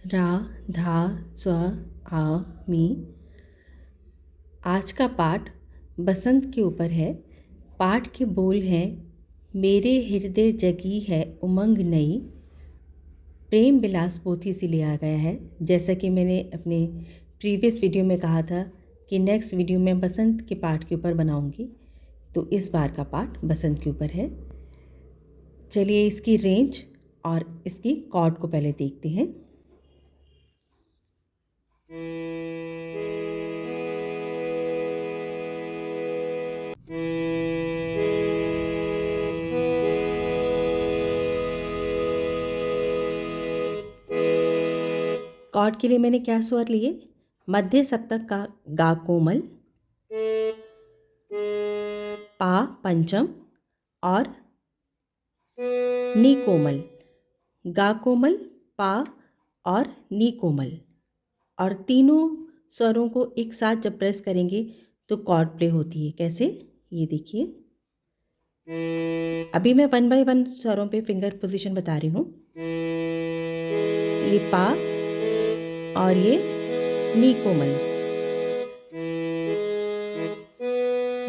रा धा स्व आ मी। आज का पाठ बसंत के ऊपर है। पाठ के बोल हैं, मेरे हृदय जगी है उमंग नई। प्रेम विलास पोथी से लिया गया है। जैसा कि मैंने अपने प्रीवियस वीडियो में कहा था कि नेक्स्ट वीडियो में बसंत के पाठ के ऊपर बनाऊंगी, तो इस बार का पाठ बसंत के ऊपर है। चलिए इसकी रेंज और इसकी कॉर्ड को पहले देखते हैं। कॉर्ड के लिए मैंने क्या स्वर लिए? मध्य सप्तक का गा कोमल, पा पंचम और नी कोमल। गा कोमल, पा और नी कोमल, और तीनों स्वरों को एक साथ जब प्रेस करेंगे तो कॉर्ड प्ले होती है। कैसे? ये देखिए, अभी मैं 1 बाय 1 स्वरों पे फिंगर पोजीशन बता रही हूँ। ये पा और ये नी कोमल,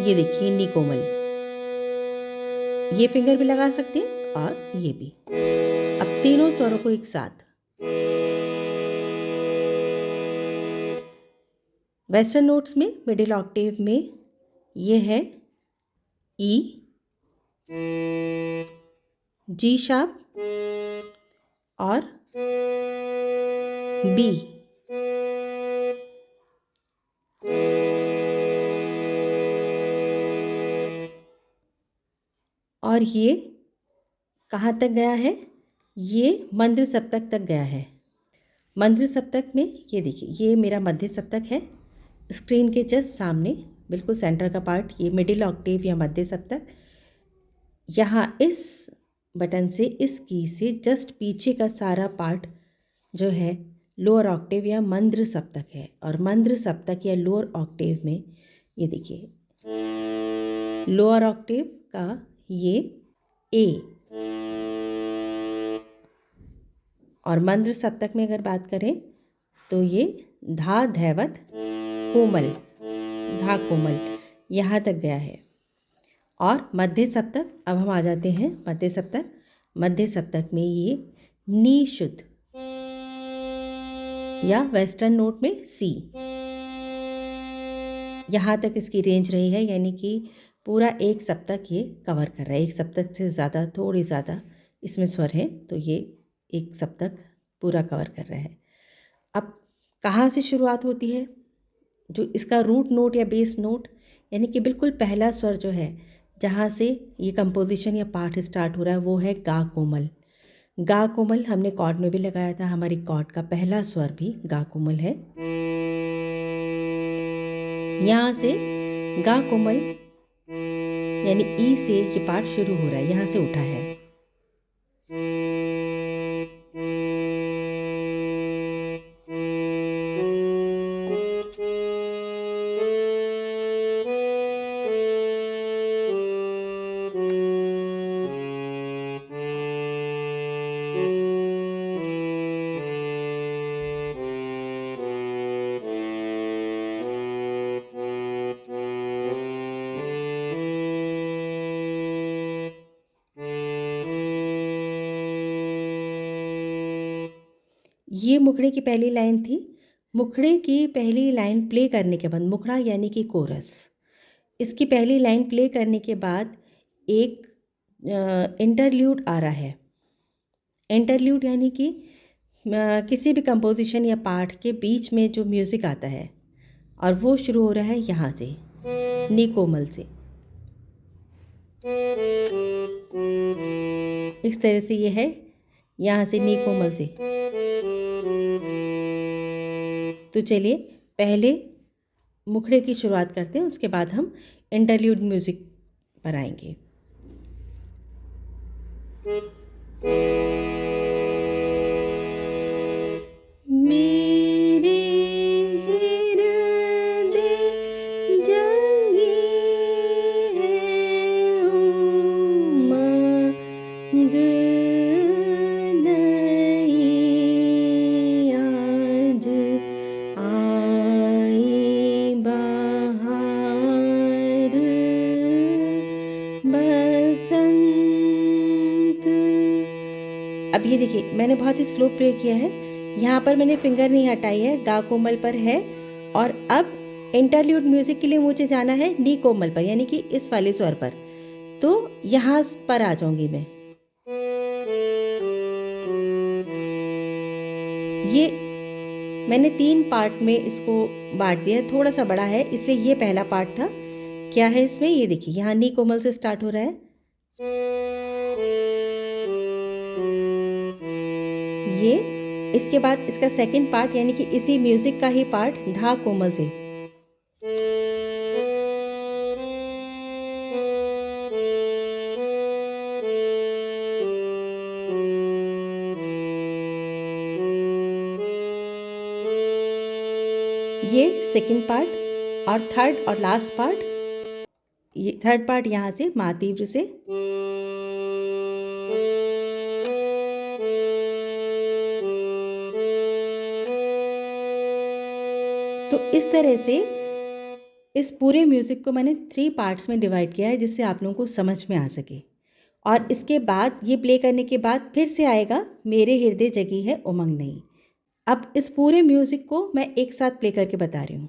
ये देखिए नी कोमल। ये फिंगर भी लगा सकते हैं और ये भी। अब तीनों स्वरों को एक साथ। वेस्टर्न नोट्स में मिडिल ऑक्टेव में ये है ई, जी शार्प और बी। और ये कहाँ तक गया है? ये मंद्र सप्तक तक गया है। मंद्र सप्तक में ये देखिए, ये मेरा मध्य सप्तक है। स्क्रीन के जस्ट सामने बिल्कुल सेंटर का पार्ट ये मिडिल ऑक्टेव या मध्य सप्तक। यहाँ इस बटन से, इस की से जस्ट पीछे का सारा पार्ट जो है लोअर ऑक्टेव या मंद्र सप्तक है। और मंद्र सप्तक या लोअर ऑक्टेव में ये देखिए, लोअर ऑक्टेव का ये ए, और मंद्र सप्तक में अगर बात करें तो ये धा धैवत कोमल, धा कोमल यहाँ तक गया है। और मध्य सप्तक, अब हम आ जाते हैं मध्य सप्तक। मध्य सप्तक में ये नी शुद्ध या वेस्टर्न नोट में सी, यहाँ तक इसकी रेंज रही है। यानी कि पूरा एक सप्तक ये कवर कर रहा है। एक सप्तक से ज़्यादा, थोड़ी ज़्यादा इसमें स्वर है, तो ये एक सप्तक पूरा कवर कर रहा है। अब कहाँ से शुरुआत होती है? जो इसका रूट नोट या बेस नोट, यानी कि बिल्कुल पहला स्वर जो है, जहाँ से ये कंपोजिशन या पाठ स्टार्ट हो रहा है, वो है गा कोमल। गा कोमल हमने कॉर्ड में भी लगाया था। हमारी कॉर्ड का पहला स्वर भी गा कोमल है। यहाँ से गा कोमल यानी ई से ये पाठ शुरू हो रहा है, यहाँ से उठा है। ये मुखड़े की पहली लाइन थी। मुखड़े की पहली लाइन प्ले करने के बाद, मुखड़ा यानी कि कोरस, इसकी पहली लाइन प्ले करने के बाद एक इंटरल्यूड आ रहा है। इंटरल्यूड यानी कि किसी भी कंपोजिशन या पाठ के बीच में जो म्यूज़िक आता है, और वो शुरू हो रहा है यहाँ से, नी कोमल से। इस तरह से ये है, यहाँ से नी कोमल से। तो चलिए पहले मुखड़े की शुरुआत करते हैं, उसके बाद हम इंटरल्यूड म्यूज़िक पर आएंगे। मेरे हृदय जगी है उमंग नई। अब ये देखिए मैंने बहुत ही स्लो प्ले किया है, यहाँ पर मैंने फिंगर नहीं हटाई है, गा कोमल पर है। और अब इंटरल्यूड म्यूजिक के लिए मुझे जाना है नी कोमल पर, यानी कि इस वाले स्वर पर। तो यहाँ पर आ जाऊंगी मैं। ये मैंने 3 पार्ट में इसको बांट दिया, थोड़ा सा बड़ा है इसलिए ये पहला पार्ट था। क्या है इसमें, ये देखिए यहाँ नी कोमल से स्टार्ट हो रहा है, ये। इसके बाद इसका सेकंड पार्ट यानी कि इसी म्यूजिक का ही पार्ट धा कोमल से। ये सेकंड पार्ट। और थर्ड और लास्ट पार्ट, ये थर्ड पार्ट यहाँ से मा तीव्र से। तो इस तरह से इस पूरे म्यूज़िक को मैंने 3 पार्ट्स में डिवाइड किया है, जिससे आप लोगों को समझ में आ सके। और इसके बाद ये प्ले करने के बाद फिर से आएगा मेरे हृदय जगी है उमंग नहीं। अब इस पूरे म्यूज़िक को मैं एक साथ प्ले करके बता रही हूँ।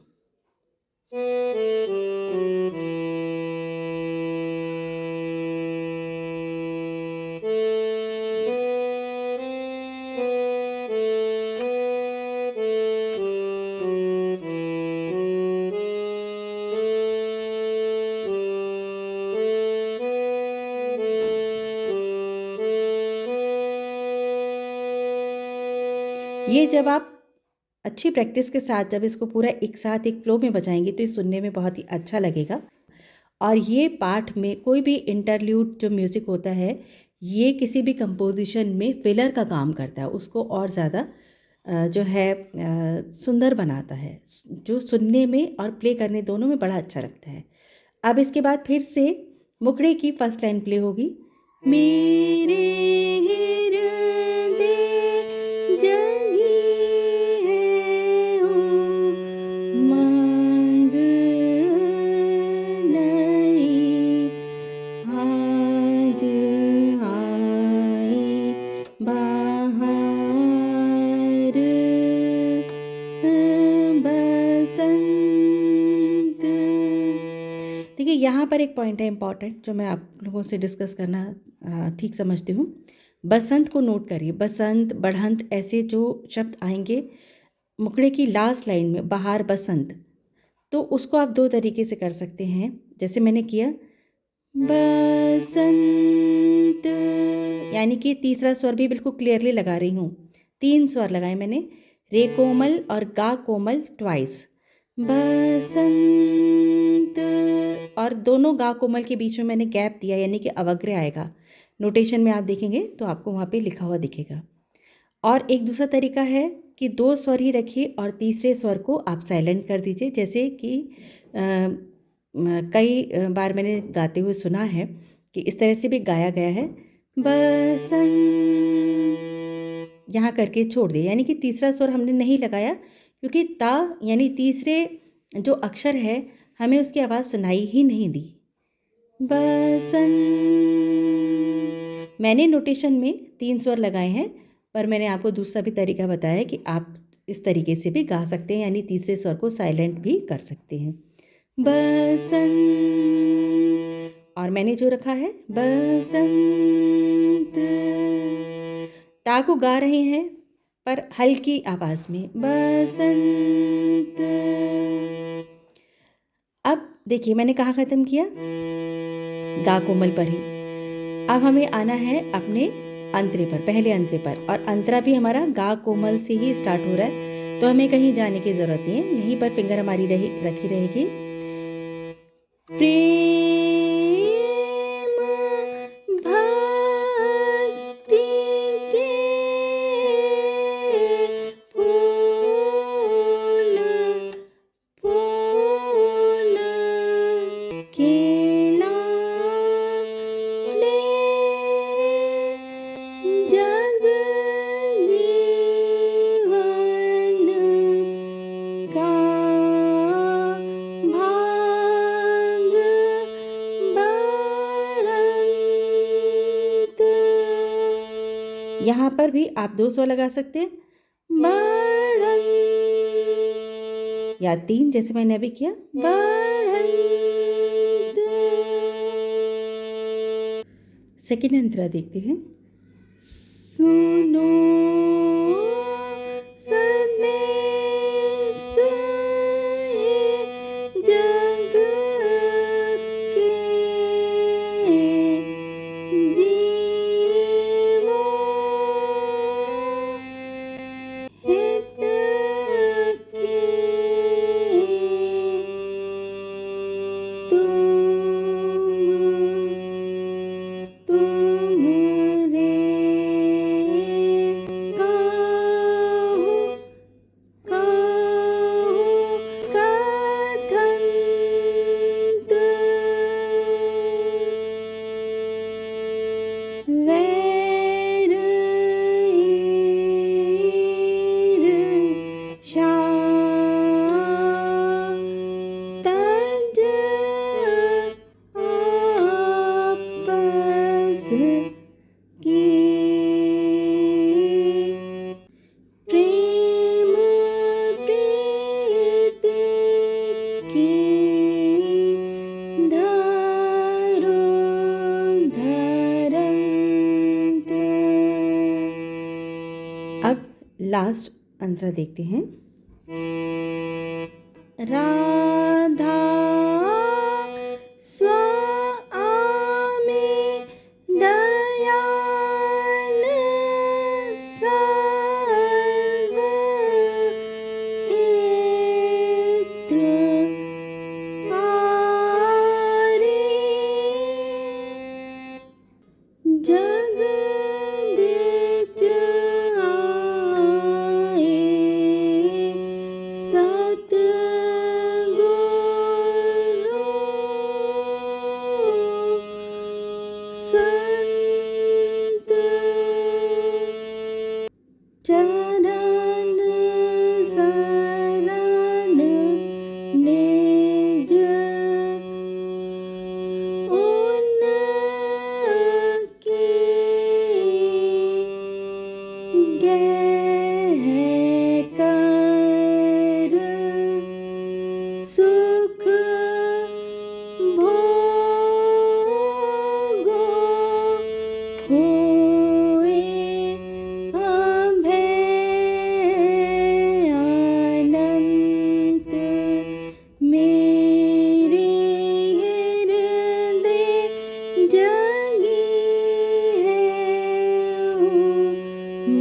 ये जब आप अच्छी प्रैक्टिस के साथ जब इसको पूरा एक साथ एक फ्लो में बजाएंगे तो ये सुनने में बहुत ही अच्छा लगेगा। और ये पार्ट में कोई भी इंटरल्यूड जो म्यूज़िक होता है, ये किसी भी कंपोजिशन में फिलर का काम करता है, उसको और ज़्यादा जो है सुंदर बनाता है, जो सुनने में और प्ले करने दोनों में बड़ा अच्छा लगता है। अब इसके बाद फिर से मुखड़े की फर्स्ट लाइन प्ले होगी। मेरे हृदय जगी है उमंग नहीं, आज आई बहार बसंत। देखिए यहाँ पर एक पॉइंट है इम्पॉर्टेंट, जो मैं आप लोगों से डिस्कस करना ठीक समझती हूँ। बसंत को नोट करिए, बसंत बढ़ंत ऐसे जो शब्द आएंगे मुखड़े की लास्ट लाइन में, बहार बसंत, तो उसको आप 2 तरीके से कर सकते हैं। जैसे मैंने किया बसंत, यानी कि तीसरा स्वर भी बिल्कुल क्लियरली लगा रही हूँ। 3 स्वर लगाए मैंने, रे कोमल और गा कोमल ट्वाइस, बसंत। और दोनों गा कोमल के बीच में मैंने गैप दिया, यानी कि अवग्रह आएगा। नोटेशन में आप देखेंगे तो आपको वहाँ पे लिखा हुआ दिखेगा। और एक दूसरा तरीका है कि 2 स्वर ही रखिए और तीसरे स्वर को आप साइलेंट कर दीजिए। जैसे कि कई बार मैंने गाते हुए सुना है कि इस तरह से भी गाया गया है, बसंत यहाँ करके छोड़ दिया, यानी कि तीसरा स्वर हमने नहीं लगाया, क्योंकि ता यानी तीसरे जो अक्षर है हमें उसकी आवाज़ सुनाई ही नहीं दी। बसंत मैंने नोटेशन में 3 स्वर लगाए हैं, पर मैंने आपको दूसरा भी तरीका बताया है कि आप इस तरीके से भी गा सकते हैं, यानी तीसरे स्वर को साइलेंट भी कर सकते हैं। बसंत, और मैंने जो रखा है बसंत, ता को गा रहे हैं पर हल्की आवाज़ में, बसंत। अब देखिए मैंने कहाँ ख़त्म किया, गा कोमल पर ही। अब हमें आना है अपने अंतरे पर, पहले अंतरे पर, और अंतरा भी हमारा गा कोमल से ही स्टार्ट हो रहा है, तो हमें कहीं जाने की ज़रूरत नहीं है, यहीं पर फिंगर हमारी रखी रहेगी। प्रेम भक्ति के फूल फूल खिला ले जग जीवन का भाग पर भी आप 2 स्वर लगा सकते हैं, बढ़न, या 3 जैसे मैंने अभी किया, बढ़न। सेकेंड अंतरा देखते हैं। सुनो संदेश जग के जीवो हित के तुमरे कथंत वैर ईर्ष्या तज आपस की प्रेम प्रीति की धरो धरंत। अब लास्ट अंतरा देखते हैं। राधा स्वामी दयाल सर्वहितकारी जग बीच आए सतगुरु संत चरण शरण निज उनकी गह कर सुख भोगो होए अभय अनंत मेरे हृदय जगी है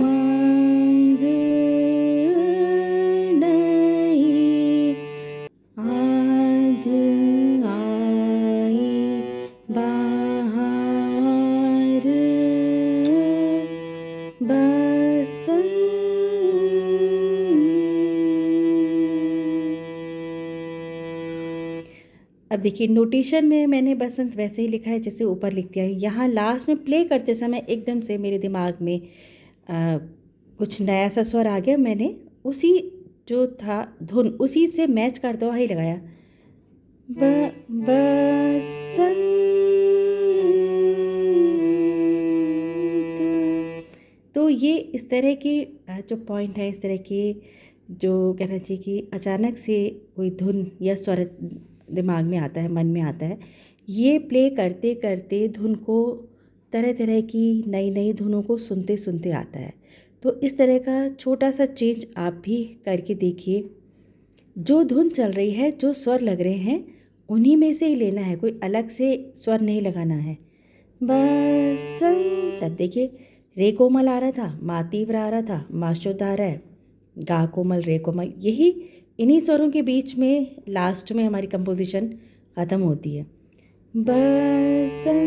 मांग नहीं आज आई बाहर बसंत। अब देखिए नोटेशन में मैंने बसंत वैसे ही लिखा है जैसे ऊपर लिख दिया है। यहाँ लास्ट में प्ले करते समय एकदम से मेरे दिमाग में कुछ नया सा स्वर आ गया। मैंने उसी जो था धुन उसी से मैच करता हुआ ही लगाया, बसंत। तो ये इस तरह की जो पॉइंट है, इस तरह की जो कहना चाहिए कि अचानक से कोई धुन या स्वर दिमाग में आता है, मन में आता है, ये प्ले करते करते धुन को तरह तरह की नई नई धुनों को सुनते सुनते आता है। तो इस तरह का छोटा सा चेंज आप भी करके देखिए। जो धुन चल रही है, जो स्वर लग रहे हैं, उन्हीं में से ही लेना है, कोई अलग से स्वर नहीं लगाना है। बसंत, तब देखिए रे कोमल आ रहा था, मा तीव्र आ रहा था, मा शुद्ध आ रहा है, गा कोमल, रे कोमल, यही इन्हीं स्वरों के बीच में लास्ट में हमारी कंपोजिशन ख़त्म होती है। बसंत,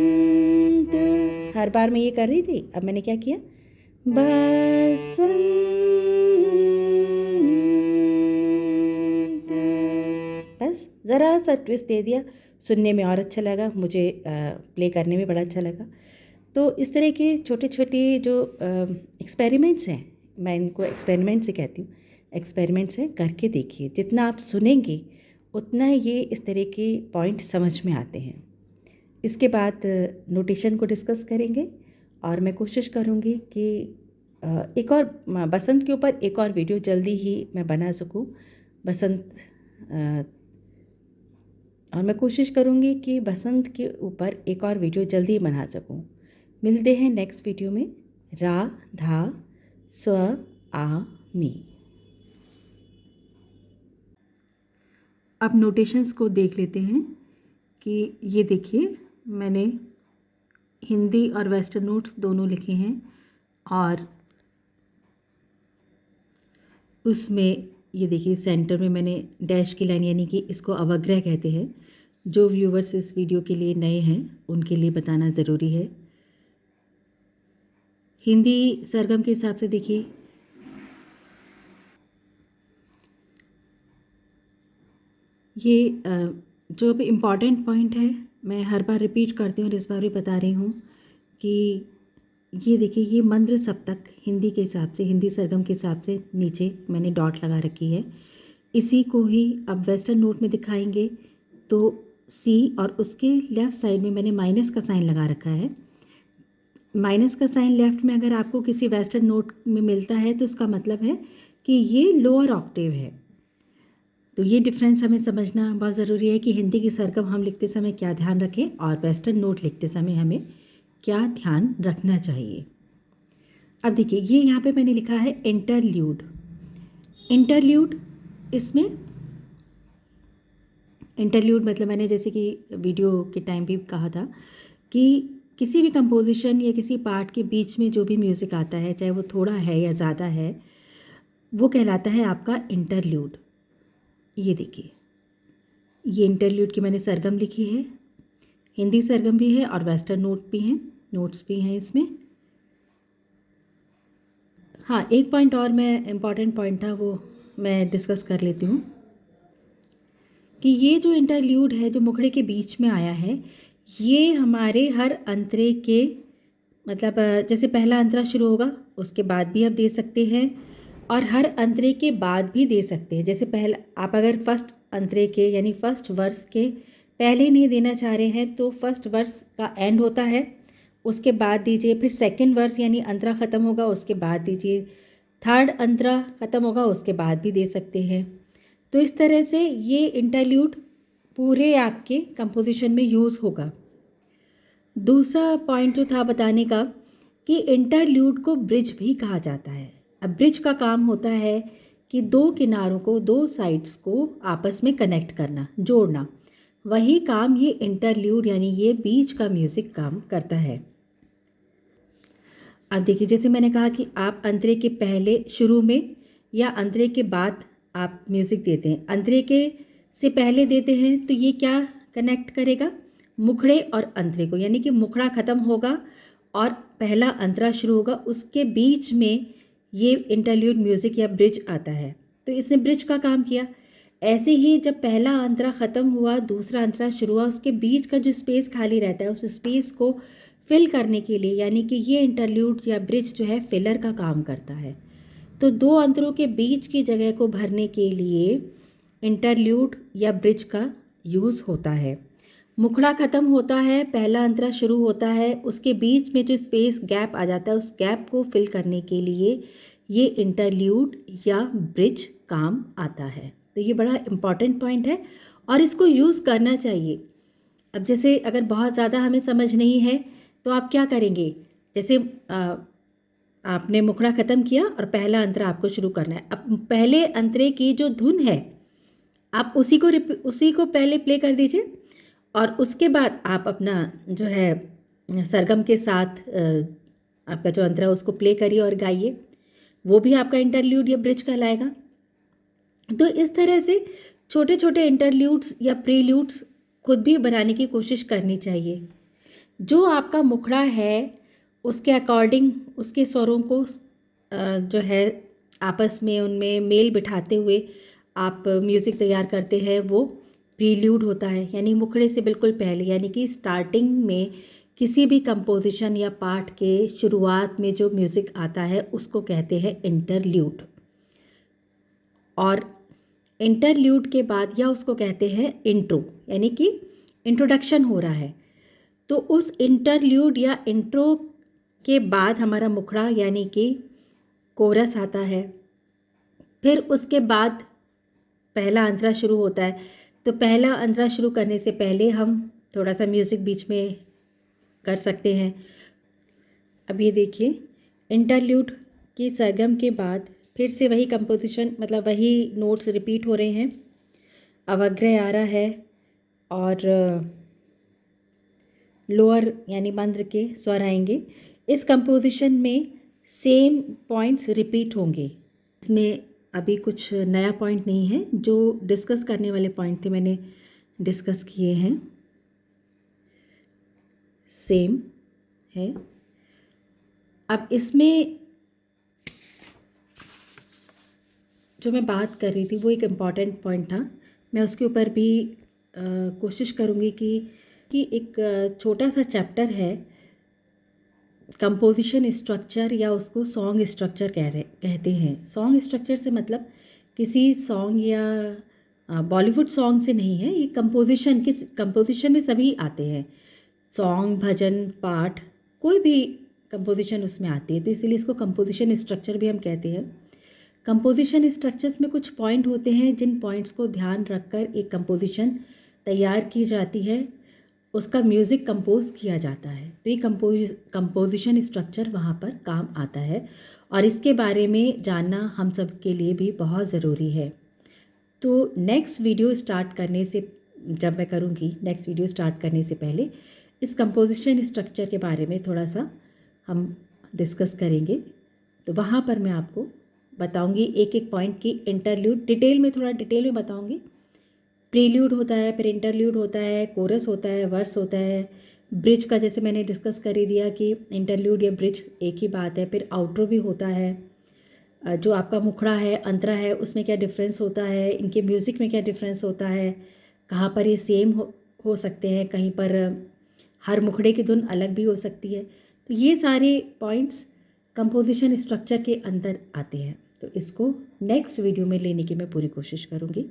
हर बार मैं ये कर रही थी, अब मैंने क्या किया, बसंत, बस ज़रा सा ट्विस्ट दे दिया, सुनने में और अच्छा लगा, मुझे प्ले करने में बड़ा अच्छा लगा। तो इस तरह के छोटे छोटे जो एक्सपेरिमेंट्स हैं, मैं इनको एक्सपेरिमेंट्स ही कहती हूँ, एक्सपेरिमेंट्स हैं, करके देखिए। जितना आप सुनेंगे उतना ये इस तरह के पॉइंट समझ में आते हैं। इसके बाद नोटेशन को डिस्कस करेंगे और मैं कोशिश करूँगी कि एक और बसंत के ऊपर एक और वीडियो जल्दी ही मैं बना सकूं। बसंत और मैं कोशिश करूंगी कि बसंत के ऊपर एक और वीडियो जल्दी बना सकूं। मिलते हैं नेक्स्ट वीडियो में। रा धा स्व आ मी। अब नोटेशंस को देख लेते हैं कि ये देखिए मैंने हिंदी और वेस्टर्न नोट्स दोनों लिखे हैं और उसमें ये देखिए सेंटर में मैंने डैश की लाइन यानी कि इसको अवग्रह कहते हैं। जो व्यूवर्स इस वीडियो के लिए नए हैं उनके लिए बताना ज़रूरी है। हिंदी सरगम के हिसाब से देखिए ये जो भी इम्पॉर्टेंट पॉइंट है मैं हर बार रिपीट करती हूँ और इस बार भी बता रही हूँ कि ये देखिए ये मंद्र सप्तक हिंदी के हिसाब से हिंदी सरगम के हिसाब से नीचे मैंने डॉट लगा रखी है। इसी को ही अब वेस्टर्न नोट में दिखाएंगे तो सी और उसके लेफ़्ट साइड में मैंने माइनस का साइन लगा रखा है। माइनस का साइन लेफ़्ट में अगर आपको किसी वेस्टर्न नोट में मिलता है तो उसका मतलब है कि ये लोअर ऑक्टेव है। तो ये डिफरेंस हमें समझना बहुत ज़रूरी है कि हिंदी की सरगम हम लिखते समय क्या ध्यान रखें और वेस्टर्न नोट लिखते समय हमें क्या ध्यान रखना चाहिए। अब देखिए ये यहाँ पे मैंने लिखा है इंटरल्यूड। इंटरल्यूड इसमें इंटरल्यूड मतलब मैंने जैसे कि वीडियो के टाइम भी कहा था कि किसी भी कंपोजिशन या किसी पार्ट के बीच में जो भी म्यूज़िक आता है चाहे वो थोड़ा है या ज़्यादा है वो कहलाता है आपका इंटरल्यूड। ये देखिए ये इंटरल्यूड की मैंने सरगम लिखी है। हिंदी सरगम भी है और वेस्टर्न नोट्स भी हैं इसमें। हाँ एक पॉइंट और मैं इम्पॉर्टेंट पॉइंट था वो मैं डिस्कस कर लेती हूँ कि ये जो इंटरल्यूड है जो मुखड़े के बीच में आया है ये हमारे हर अंतरे के मतलब जैसे पहला अंतरा शुरू होगा उसके बाद भी आप दे सकते हैं और हर अंतरे के बाद भी दे सकते हैं। जैसे पहला आप अगर फर्स्ट अंतरे के यानी फर्स्ट वर्स के पहले नहीं देना चाह रहे हैं तो फर्स्ट वर्स का एंड होता है उसके बाद दीजिए। फिर सेकंड वर्स यानी अंतरा ख़त्म होगा उसके बाद दीजिए। थर्ड अंतरा ख़त्म होगा उसके बाद भी दे सकते हैं। तो इस तरह से ये इंटरल्यूड पूरे आपके कंपोजिशन में यूज़ होगा। दूसरा पॉइंट जो था बताने का कि इंटरल्यूड को ब्रिज भी कहा जाता है। अब ब्रिज का काम होता है कि दो किनारों को दो साइड्स को आपस में कनेक्ट करना जोड़ना। वही काम ये इंटरल्यूड यानी ये बीच का म्यूज़िक काम करता है। अब देखिए जैसे मैंने कहा कि आप अंतरे के पहले शुरू में या अंतरे के बाद आप म्यूज़िक देते हैं। अंतरे के से पहले देते हैं तो ये क्या कनेक्ट करेगा मुखड़े और अंतरे को यानी कि मुखड़ा ख़त्म होगा और पहला अंतरा शुरू होगा उसके बीच में ये इंटरल्यूड म्यूज़िक या ब्रिज आता है। तो इसने ब्रिज का काम किया। ऐसे ही जब पहला अंतरा ख़त्म हुआ दूसरा अंतरा शुरू हुआ उसके बीच का जो स्पेस खाली रहता है उस स्पेस को फिल करने के लिए यानी कि ये इंटरल्यूड या ब्रिज जो है फिलर का काम करता है। तो दो अंतरों के बीच की जगह को भरने के लिए इंटरल्यूड या ब्रिज का यूज़ होता है। मुखड़ा ख़त्म होता है पहला अंतरा शुरू होता है उसके बीच में जो स्पेस गैप आ जाता है उस गैप को फिल करने के लिए ये इंटरल्यूड या ब्रिज काम आता है। तो ये बड़ा इम्पॉर्टेंट पॉइंट है और इसको यूज़ करना चाहिए। अब जैसे अगर बहुत ज़्यादा हमें समझ नहीं है तो आप क्या करेंगे जैसे आपने मुखड़ा ख़त्म किया और पहला अंतरा आपको शुरू करना है। अब पहले अंतरे की जो धुन है आप उसी को पहले प्ले कर दीजिए और उसके बाद आप अपना जो है सरगम के साथ आपका जो अंतरा उसको प्ले करिए और गाइए। वो भी आपका इंटरल्यूड या ब्रिज कहलाएगा। तो इस तरह से छोटे छोटे इंटरल्यूड्स या प्रील्यूड्स खुद भी बनाने की कोशिश करनी चाहिए। जो आपका मुखड़ा है उसके अकॉर्डिंग उसके स्वरों को जो है आपस में उनमें मेल बिठाते हुए आप म्यूज़िक तैयार करते हैं वो प्रील्यूड होता है यानी मुखड़े से बिल्कुल पहले यानी कि स्टार्टिंग में किसी भी कंपोजिशन या पार्ट के शुरुआत में जो म्यूज़िक आता है उसको कहते हैं इंटरल्यूड। और इंटरल्यूड के बाद या उसको कहते हैं इंट्रो यानी कि इंट्रोडक्शन हो रहा है। तो उस इंटरल्यूड या इंट्रो के बाद हमारा मुखड़ा यानी कि कोरस आता है, फिर उसके बाद पहला अंतरा शुरू होता है। तो पहला अंतरा शुरू करने से पहले हम थोड़ा सा म्यूज़िक बीच में कर सकते हैं। अब ये देखिए, इंटरल्यूड के सरगम के बाद फिर से वही कंपोजिशन, मतलब वही नोट्स रिपीट हो रहे हैं। अवग्रह आ रहा है और लोअर यानी मंद्र के स्वर आएंगे। इस कंपोजिशन में सेम पॉइंट्स रिपीट होंगे। इसमें अभी कुछ नया पॉइंट नहीं है, जो डिस्कस करने वाले पॉइंट थे मैंने डिस्कस किए हैं, सेम है। अब इसमें जो मैं बात कर रही थी वो एक इम्पॉर्टेंट पॉइंट था, मैं उसके ऊपर भी कोशिश करूँगी कि एक छोटा सा चैप्टर है कंपोजिशन स्ट्रक्चर, या उसको सॉन्ग स्ट्रक्चर कहते हैं। सॉन्ग स्ट्रक्चर से मतलब किसी सॉन्ग या बॉलीवुड सॉन्ग से नहीं है, ये कंपोजिशन में सभी आते हैं। सॉन्ग, भजन, पाठ, कोई भी कंपोजिशन उसमें आती है, तो इसीलिए इसको कंपोजिशन स्ट्रक्चर भी हम कहते हैं। कंपोजिशन स्ट्रक्चर्स में कुछ पॉइंट होते हैं जिन पॉइंट्स को ध्यान रखकर एक कंपोजिशन तैयार की जाती है, उसका म्यूज़िक कंपोज किया जाता है। तो ये कंपोजिशन स्ट्रक्चर वहाँ पर काम आता है और इसके बारे में जानना हम सब के लिए भी बहुत ज़रूरी है। तो नेक्स्ट वीडियो स्टार्ट करने से पहले इस कंपोजिशन स्ट्रक्चर के बारे में थोड़ा सा हम डिस्कस करेंगे। तो वहाँ पर मैं आपको बताऊंगी एक एक पॉइंट की इंटरल्यूड डिटेल में बताऊंगी। प्रील्यूड होता है, फिर इंटरल्यूड होता है, कोरस होता है, वर्स होता है, ब्रिज का जैसे मैंने डिस्कस कर ही दिया कि इंटरल्यूड या ब्रिज एक ही बात है। फिर आउट्रो भी होता है, जो आपका मुखड़ा है, अंतरा है, उसमें क्या डिफरेंस होता है, इनके म्यूज़िक में क्या डिफरेंस होता है, कहाँ पर ये सेम हो सकते हैं, कहीं पर हर मुखड़े की धुन अलग भी हो सकती है। तो ये सारे पॉइंट्स कंपोजिशन स्ट्रक्चर के अंदर आते हैं। तो इसको नेक्स्ट वीडियो में लेने की मैं पूरी कोशिश करूँगी।